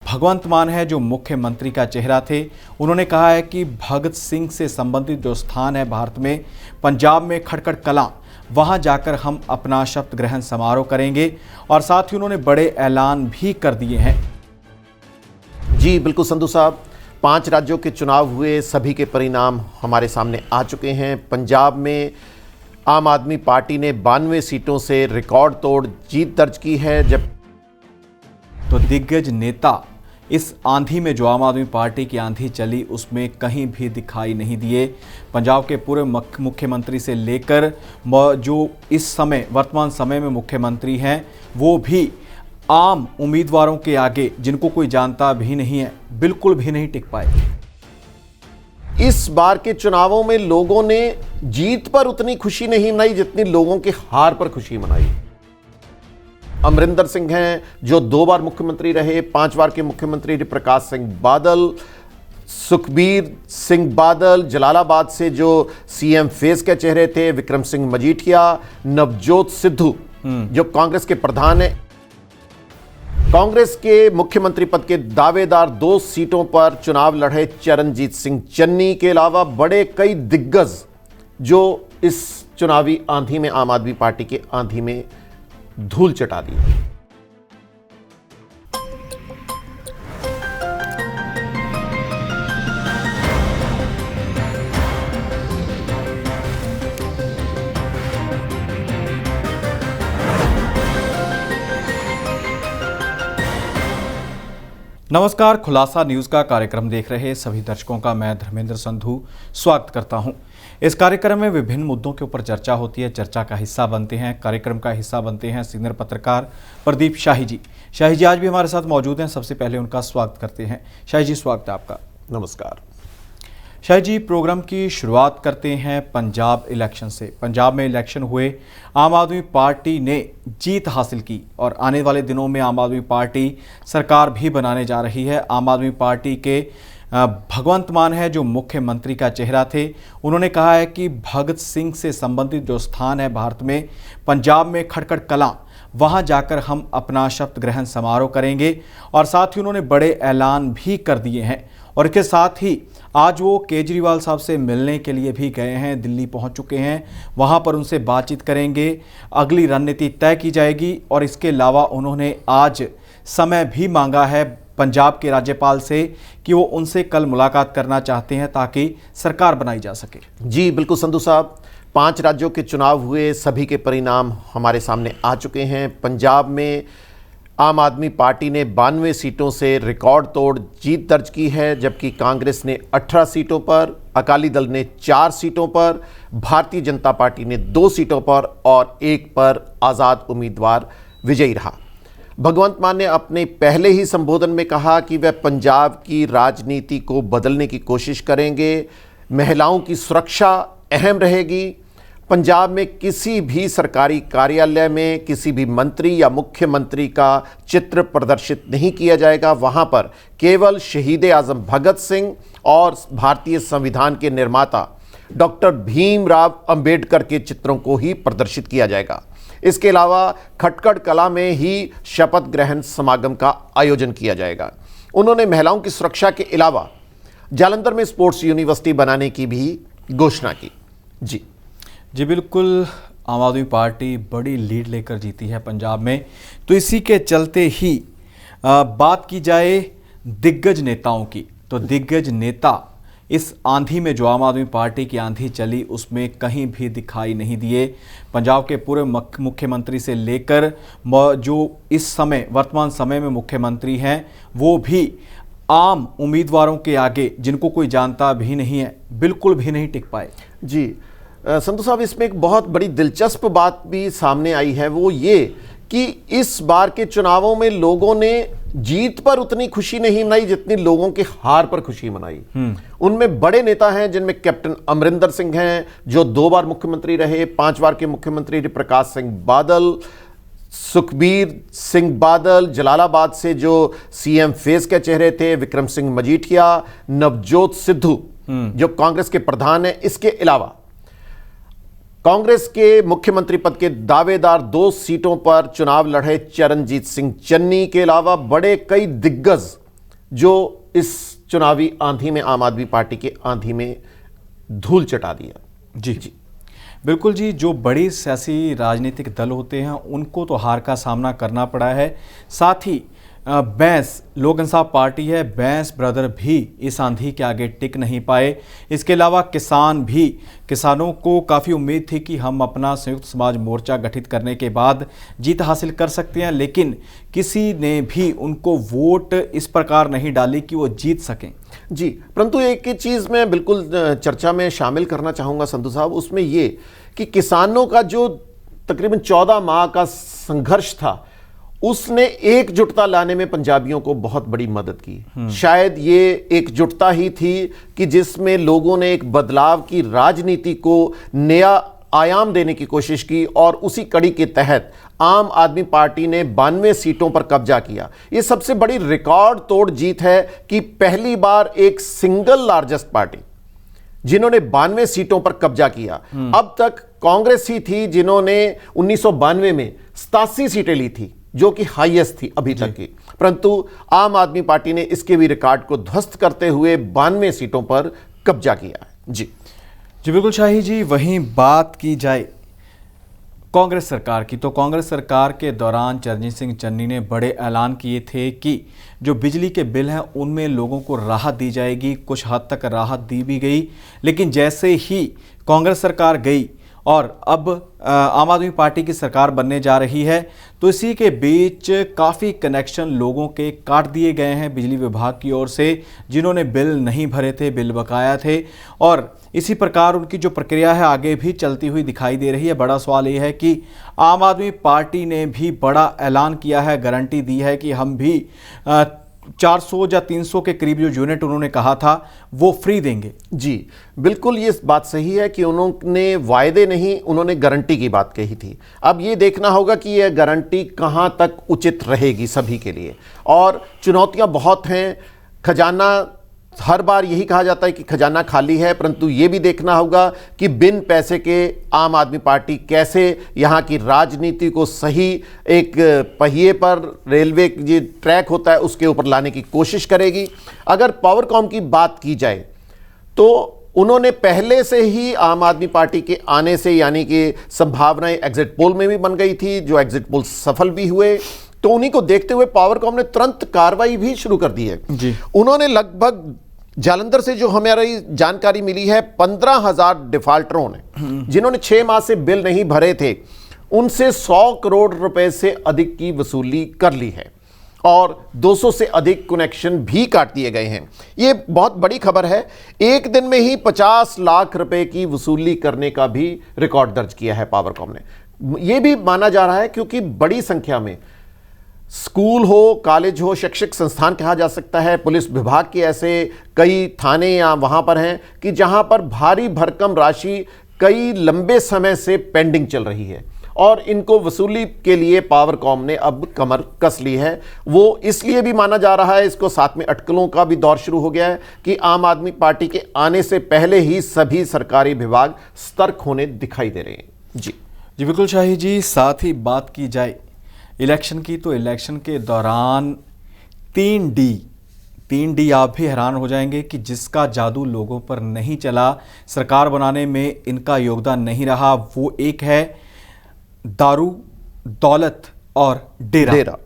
भगवंत मान है जो मुख्यमंत्री का चेहरा थे। उन्होंने कहा है कि भगत सिंह से संबंधित जो स्थान है भारत में, पंजाब में खटखड़ कलां, वहां जाकर हम अपना शपथ ग्रहण समारोह करेंगे। और साथ ही उन्होंने बड़े ऐलान भी कर दिए हैं। जी बिल्कुल संधू साहब, 5 राज्यों के चुनाव हुए, सभी के परिणाम हमारे सामने आ चुके हैं। पंजाब में आम आदमी पार्टी ने 92 सीटों से रिकॉर्ड तोड़ जीत दर्ज की है। जब तो दिग्गज नेता इस आंधी में, जो आम आदमी पार्टी की आंधी चली, उसमें कहीं भी दिखाई नहीं दिए। पंजाब के पूरे मुख्यमंत्री से लेकर जो इस समय वर्तमान समय में मुख्यमंत्री हैं, वो भी आम उम्मीदवारों के आगे, जिनको कोई जानता भी नहीं है, बिल्कुल भी नहीं टिक पाए। इस बार के चुनावों में लोगों ने जीत पर उतनी खुशी नहीं मनाई जितनी लोगों के हार पर खुशी मनाई। अमरिंदर सिंह हैं जो 2 बार मुख्यमंत्री रहे, 5 बार के मुख्यमंत्री प्रकाश सिंह बादल, सुखबीर सिंह बादल, जलालाबाद से जो सीएम फेस के चेहरे थे विक्रम सिंह मजीठिया, नवजोत सिद्धू जो कांग्रेस के प्रधान हैं। कांग्रेस के मुख्यमंत्री पद के दावेदार 2 सीटों पर चुनाव लड़े चरणजीत सिंह चन्नी के अलावा बड़े कई दिग्गज जो इस चुनावी आंधी में, आम आदमी पार्टी के आंधी में धूल चटा दी। नमस्कार, खुलासा न्यूज़ का कार्यक्रम देख रहे सभी दर्शकों का मैं धर्मेंद्र संधू स्वागत करता हूं। इस कार्यक्रम में विभिन्न मुद्दों के ऊपर चर्चा होती है। चर्चा का हिस्सा बनते हैं, कार्यक्रम का हिस्सा बनते हैं सीनियर पत्रकार प्रदीप शाही जी। शाही जी आज भी हमारे साथ मौजूद हैं। सबसे पहले उनका स्वागत करते हैं। शाही जी, स्वागत है आपका। नमस्कार शाही जी, प्रोग्राम की शुरुआत करते हैं पंजाब इलेक्शन से। पंजाब में इलेक्शन हुए, आम आदमी पार्टी ने जीत हासिल की और आने वाले दिनों में आम आदमी पार्टी सरकार भी बनाने जा रही है। आम आदमी पार्टी के भगवंत मान है जो मुख्यमंत्री का चेहरा थे। उन्होंने कहा है कि भगत सिंह से संबंधित जो स्थान है भारत में, पंजाब में खटखड़ कलां, वहां जाकर हम अपना शपथ ग्रहण समारोह करेंगे। और साथ ही उन्होंने बड़े ऐलान भी कर दिए हैं। और इसके साथ ही आज वो केजरीवाल साहब से मिलने के लिए भी गए हैं, दिल्ली पहुंच चुके हैं। वहां पर उनसे बातचीत करेंगे, अगली रणनीति तय की जाएगी। और इसके अलावा उन्होंने आज समय भी मांगा है पंजाब के राज्यपाल से कि वो उनसे कल मुलाकात करना चाहते हैं ताकि सरकार बनाई जा सके। जी बिल्कुल संधू साहब, 5 राज्यों के चुनाव हुए, सभी के परिणाम हमारे सामने आ चुके हैं। पंजाब में आम आदमी पार्टी ने 92 सीटों से रिकॉर्ड तोड़ जीत दर्ज की है, जबकि कांग्रेस ने 18 सीटों पर, अकाली दल ने 4 सीटों पर, भारतीय जनता पार्टी ने 2 सीटों पर और 1 पर आज़ाद उम्मीदवार विजयी रहा। भगवंत मान ने अपने पहले ही संबोधन में कहा कि वह पंजाब की राजनीति को बदलने की कोशिश करेंगे। महिलाओं की सुरक्षा अहम रहेगी। पंजाब में किसी भी सरकारी कार्यालय में किसी भी मंत्री या मुख्यमंत्री का चित्र प्रदर्शित नहीं किया जाएगा। वहां पर केवल शहीद आजम भगत सिंह और भारतीय संविधान के निर्माता डॉक्टर भीमराव अंबेडकर के चित्रों को ही प्रदर्शित किया जाएगा। इसके अलावा खटखड़ कला में ही शपथ ग्रहण समागम का आयोजन किया जाएगा। उन्होंने महिलाओं की सुरक्षा के अलावा जालंधर में स्पोर्ट्स यूनिवर्सिटी बनाने की भी घोषणा की। जी बिल्कुल, आम आदमी पार्टी बड़ी लीड लेकर जीती है पंजाब में। तो इसी के चलते ही बात की जाए दिग्गज नेताओं की, तो दिग्गज नेता इस आंधी में, जो आम आदमी पार्टी की आंधी चली, उसमें कहीं भी दिखाई नहीं दिए। पंजाब के पूरे मुख्यमंत्री से लेकर जो इस समय वर्तमान समय में मुख्यमंत्री हैं, वो भी आम उम्मीदवारों के आगे, जिनको कोई जानता भी नहीं है, बिल्कुल भी नहीं टिक पाए। जी संतोष साहब, इसमें एक बहुत बड़ी दिलचस्प बात भी सामने आई है, वो ये कि इस बार के चुनावों में लोगों ने जीत पर उतनी खुशी नहीं मनाई जितनी लोगों के हार पर खुशी मनाई। उनमें बड़े नेता हैं जिनमें कैप्टन अमरिंदर सिंह हैं जो 2 बार मुख्यमंत्री रहे, 5 बार के मुख्यमंत्री प्रकाश सिंह बादल, सुखबीर सिंह बादल, जलालाबाद से जो सीएम फेस के चेहरे थे विक्रम सिंह मजीठिया, नवजोत सिद्धू जो कांग्रेस के प्रधान हैं। इसके अलावा कांग्रेस के मुख्यमंत्री पद के दावेदार 2 सीटों पर चुनाव लड़े चरणजीत सिंह चन्नी के अलावा बड़े कई दिग्गज जो इस चुनावी आंधी में, आम आदमी पार्टी के आंधी में धूल चटा दिया। जी बिल्कुल जी, जो बड़ी सियासी राजनीतिक दल होते हैं उनको तो हार का सामना करना पड़ा है। साथ ही बैंस लोक इंसाफ पार्टी है, बैंस ब्रदर भी इस आंधी के आगे टिक नहीं पाए। इसके अलावा किसानों को काफ़ी उम्मीद थी कि हम अपना संयुक्त समाज मोर्चा गठित करने के बाद जीत हासिल कर सकते हैं, लेकिन किसी ने भी उनको वोट इस प्रकार नहीं डाली कि वो जीत सकें। जी, परंतु एक चीज़ मैं बिल्कुल चर्चा में शामिल करना चाहूँगा संधू साहब, उसमें ये कि किसानों का जो तकरीबन 14 माह का संघर्ष था, उसने एकजुटता लाने में पंजाबियों को बहुत बड़ी मदद की। शायद ये एकजुटता ही थी कि जिसमें लोगों ने एक बदलाव की राजनीति को नया आयाम देने की कोशिश की, और उसी कड़ी के तहत आम आदमी पार्टी ने 92 सीटों पर कब्जा किया। ये सबसे बड़ी रिकॉर्ड तोड़ जीत है कि पहली बार एक सिंगल लार्जेस्ट पार्टी जिन्होंने 92 सीटों पर कब्जा किया। अब तक कांग्रेस ही थी जिन्होंने 1992 में 87 सीटें ली थी, जो कि हाईएस्ट थी अभी तक की, परंतु आम आदमी पार्टी ने इसके भी रिकॉर्ड को ध्वस्त करते हुए 92 सीटों पर कब्जा किया है। जी बिल्कुल शाही जी, वहीं बात की जाए कांग्रेस सरकार की, तो कांग्रेस सरकार के दौरान चरणजीत सिंह चन्नी ने बड़े ऐलान किए थे कि जो बिजली के बिल हैं उनमें लोगों को राहत दी जाएगी। कुछ हद तक राहत दी भी गई, लेकिन जैसे ही कांग्रेस सरकार गई और अब आम आदमी पार्टी की सरकार बनने जा रही है, तो इसी के बीच काफ़ी कनेक्शन लोगों के काट दिए गए हैं बिजली विभाग की ओर से, जिन्होंने बिल नहीं भरे थे, बिल बकाया थे, और इसी प्रकार उनकी जो प्रक्रिया है आगे भी चलती हुई दिखाई दे रही है। बड़ा सवाल ये है कि आम आदमी पार्टी ने भी बड़ा ऐलान किया है, गारंटी दी है कि हम भी 400 या 300 के करीब जो यूनिट उन्होंने कहा था वो फ्री देंगे। जी बिल्कुल, ये बात सही है कि उन्होंने वायदे नहीं, उन्होंने गारंटी की बात कही थी। अब ये देखना होगा कि यह गारंटी कहां तक उचित रहेगी सभी के लिए, और चुनौतियां बहुत हैं। खजाना, हर बार यही कहा जाता है कि खजाना खाली है, परंतु ये भी देखना होगा कि बिन पैसे के आम आदमी पार्टी कैसे यहाँ की राजनीति को सही एक पहिए पर, रेलवे जो ट्रैक होता है उसके ऊपर लाने की कोशिश करेगी। अगर पावरकॉम की बात की जाए तो उन्होंने पहले से ही आम आदमी पार्टी के आने से, यानी कि संभावनाएं एग्जिट पोल में भी बन गई थी, जो एग्जिट पोल सफल भी हुए, तो उन्हीं को देखते हुए पावरकॉम ने तुरंत कार्रवाई भी शुरू कर दी है। जी। उन्होंने लगभग, जालंधर से जो हमारी जानकारी मिली है, 15,000 डिफाल्टरों ने, जिन्होंने 6 माह से बिल नहीं भरे थे, उनसे 100 करोड़ रुपए से अधिक की वसूली कर ली है, और 200 से अधिक कनेक्शन भी काट दिए गए हैं। ये बहुत बड़ी खबर है। एक दिन में ही 50 लाख रुपए की वसूली करने का भी रिकॉर्ड दर्ज किया है पावरकॉम ने। यह भी माना जा रहा है क्योंकि बड़ी संख्या में स्कूल हो, कॉलेज हो, शैक्षिक संस्थान कहा जा सकता है, पुलिस विभाग के ऐसे कई थाने या वहां पर हैं कि जहां पर भारी भरकम राशि कई लंबे समय से पेंडिंग चल रही है, और इनको वसूली के लिए पावरकॉम ने अब कमर कस ली है। वो इसलिए भी माना जा रहा है, इसको साथ में अटकलों का भी दौर शुरू हो गया है कि आम आदमी पार्टी के आने से पहले ही सभी सरकारी विभाग सतर्क होने दिखाई दे रहे हैं। जी बिल्कुल शाही जी, साथ ही बात की जाए इलेक्शन की, तो इलेक्शन के दौरान 3 डी आप भी हैरान हो जाएंगे कि जिसका जादू लोगों पर नहीं चला, सरकार बनाने में इनका योगदान नहीं रहा, वो एक है दारू, दौलत और डेरा।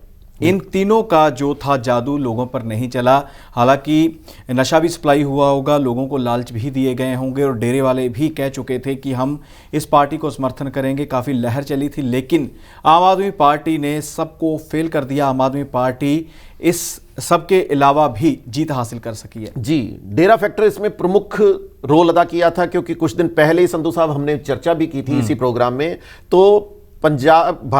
इन तीनों का जो था जादू लोगों पर नहीं चला। हालांकि नशा भी सप्लाई हुआ होगा, लोगों को लालच भी दिए गए होंगे, और डेरे वाले भी कह चुके थे कि हम इस पार्टी को समर्थन करेंगे। काफ़ी लहर चली थी, लेकिन आम आदमी पार्टी ने सबको फेल कर दिया। आम आदमी पार्टी इस सब के अलावा भी जीत हासिल कर सकी है। जी, डेरा फैक्टर इसमें प्रमुख रोल अदा किया था, क्योंकि कुछ दिन पहले ही संधू साहब हमने चर्चा भी की थी इसी प्रोग्राम में। तो पंजाब,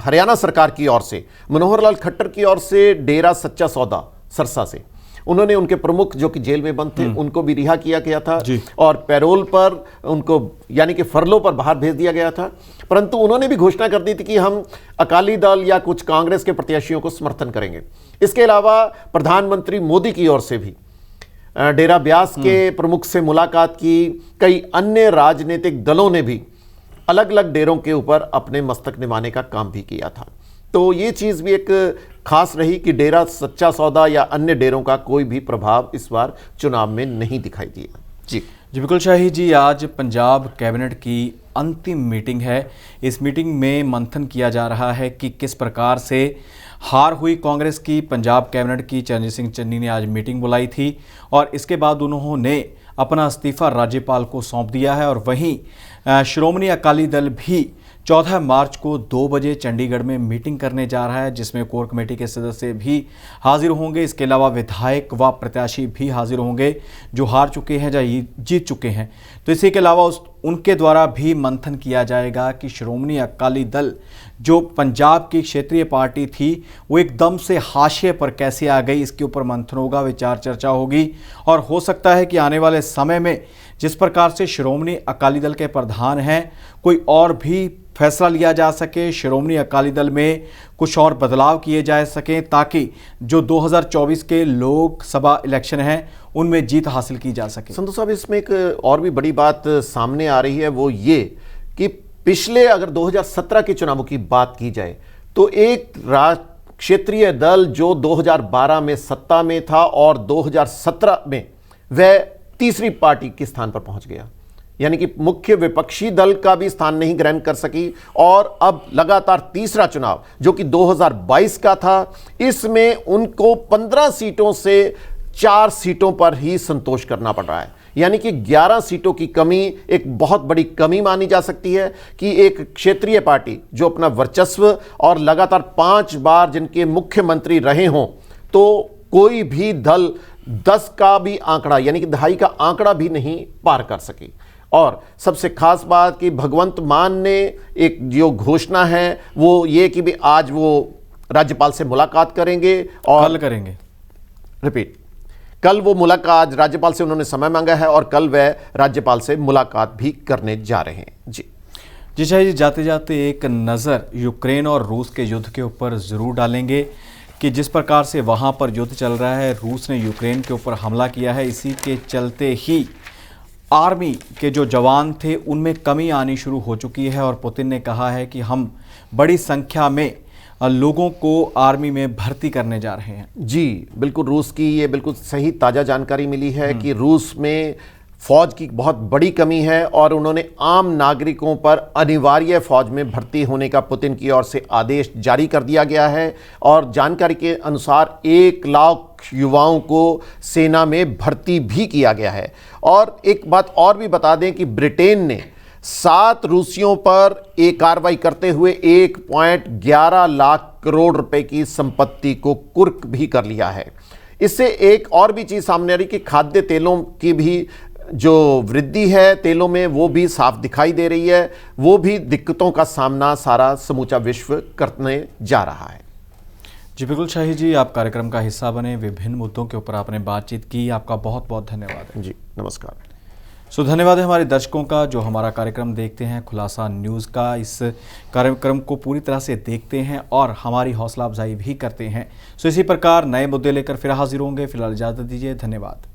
हरियाणा सरकार की ओर से, मनोहर लाल खट्टर की ओर से डेरा सच्चा सौदा सरसा से उन्होंने उनके प्रमुख जो कि जेल में बंद थे उनको भी रिहा किया गया था, और पैरोल पर उनको, यानी कि फरलो पर बाहर भेज दिया गया था। परंतु उन्होंने भी घोषणा कर दी थी कि हम अकाली दल या कुछ कांग्रेस के प्रत्याशियों को समर्थन करेंगे। इसके अलावा प्रधानमंत्री मोदी की ओर से भी डेरा ब्यास के प्रमुख से मुलाकात की। कई अन्य राजनीतिक दलों ने भी अलग अलग डेरों के ऊपर अपने मस्तक निभाने का काम भी किया था। तो ये चीज़ भी एक खास रही कि डेरा सच्चा सौदा या अन्य डेरों का कोई भी प्रभाव इस बार चुनाव में नहीं दिखाई दिया। जी बिल्कुल शाही जी, आज पंजाब कैबिनेट की अंतिम मीटिंग है। इस मीटिंग में मंथन किया जा रहा है कि किस प्रकार से हार हुई कांग्रेस की। पंजाब कैबिनेट की चरणजीत सिंह चन्नी ने आज मीटिंग बुलाई थी और इसके बाद उन्होंने अपना इस्तीफा राज्यपाल को सौंप दिया है। और वहीं श्रोमणी अकाली दल भी 14 मार्च को 2 बजे चंडीगढ़ में मीटिंग करने जा रहा है, जिसमें कोर कमेटी के सदस्य भी हाजिर होंगे। इसके अलावा विधायक व प्रत्याशी भी हाजिर होंगे जो हार चुके हैं या जीत चुके हैं। तो इसी के अलावा उनके द्वारा भी मंथन किया जाएगा कि श्रोमणी अकाली दल जो पंजाब की क्षेत्रीय पार्टी थी वो एकदम से हाशिए पर कैसे आ गई, इसके ऊपर मंथन होगा, विचार चर्चा होगी। और हो सकता है कि आने वाले समय में जिस प्रकार से श्रोमणी अकाली दल के प्रधान हैं, कोई और भी फैसला लिया जा सके, श्रोमणी अकाली दल में कुछ और बदलाव किए जा सकें, ताकि जो 2024 के लोकसभा इलेक्शन हैं उनमें जीत हासिल की जा सके। संतोष साहब, इसमें एक और भी बड़ी बात सामने आ रही है, वो ये कि पिछले अगर 2017 के चुनावों की बात की जाए तो एक क्षेत्रीय दल जो 2012 में सत्ता में था और 2017 में वह तीसरी पार्टी के स्थान पर पहुंच गया, यानी कि मुख्य विपक्षी दल का भी स्थान नहीं ग्रहण कर सकी। और अब लगातार तीसरा चुनाव जो कि 2022 का था, इसमें उनको 15 सीटों से 4 सीटों पर ही संतोष करना पड़ रहा है, यानी कि 11 सीटों की कमी एक बहुत बड़ी कमी मानी जा सकती है कि एक क्षेत्रीय पार्टी जो अपना वर्चस्व और लगातार 5 बार जिनके मुख्यमंत्री रहे हों, तो कोई भी दल 10 का भी आंकड़ा यानी कि दहाई का आंकड़ा भी नहीं पार कर सकी। और सबसे खास बात कि भगवंत मान ने एक जो घोषणा है वो ये कि भी आज वो राज्यपाल से मुलाकात करेंगे और कल करेंगे, कल वो मुलाकात राज्यपाल से उन्होंने समय मांगा है और कल वह राज्यपाल से मुलाकात भी करने जा रहे हैं। जी शाही जी, जाते जाते एक नज़र यूक्रेन और रूस के युद्ध के ऊपर ज़रूर डालेंगे कि जिस प्रकार से वहाँ पर युद्ध चल रहा है, रूस ने यूक्रेन के ऊपर हमला किया है, इसी के चलते ही आर्मी के जो जवान थे उनमें कमी आनी शुरू हो चुकी है। और पुतिन ने कहा है कि हम बड़ी संख्या में लोगों को आर्मी में भर्ती करने जा रहे हैं। जी बिल्कुल, रूस की ये बिल्कुल सही ताज़ा जानकारी मिली है कि रूस में फौज की बहुत बड़ी कमी है और उन्होंने आम नागरिकों पर अनिवार्य फौज में भर्ती होने का पुतिन की ओर से आदेश जारी कर दिया गया है। और जानकारी के अनुसार 1 लाख युवाओं को सेना में भर्ती भी किया गया है। और एक बात और भी बता दें कि ब्रिटेन ने 7 रूसियों पर एक कार्रवाई करते हुए 1.11 लाख करोड़ रुपए की संपत्ति को कुर्क भी कर लिया है। इससे एक और भी चीज़ सामने आ रही कि खाद्य तेलों की भी जो वृद्धि है तेलों में वो भी साफ दिखाई दे रही है, वो भी दिक्कतों का सामना सारा समूचा विश्व करने जा रहा है। जी बिल्कुल शाही जी, आप कार्यक्रम का हिस्सा बने, विभिन्न मुद्दों के ऊपर आपने बातचीत की, आपका बहुत बहुत धन्यवाद है। जी नमस्कार। सो धन्यवाद है हमारे दर्शकों का जो हमारा कार्यक्रम देखते हैं, खुलासा न्यूज़ का इस कार्यक्रम को पूरी तरह से देखते हैं और हमारी हौसला अफजाई भी करते हैं। सो इसी प्रकार नए मुद्दे लेकर फिर हाजिर होंगे। फिलहाल इजाज़त दीजिए, धन्यवाद।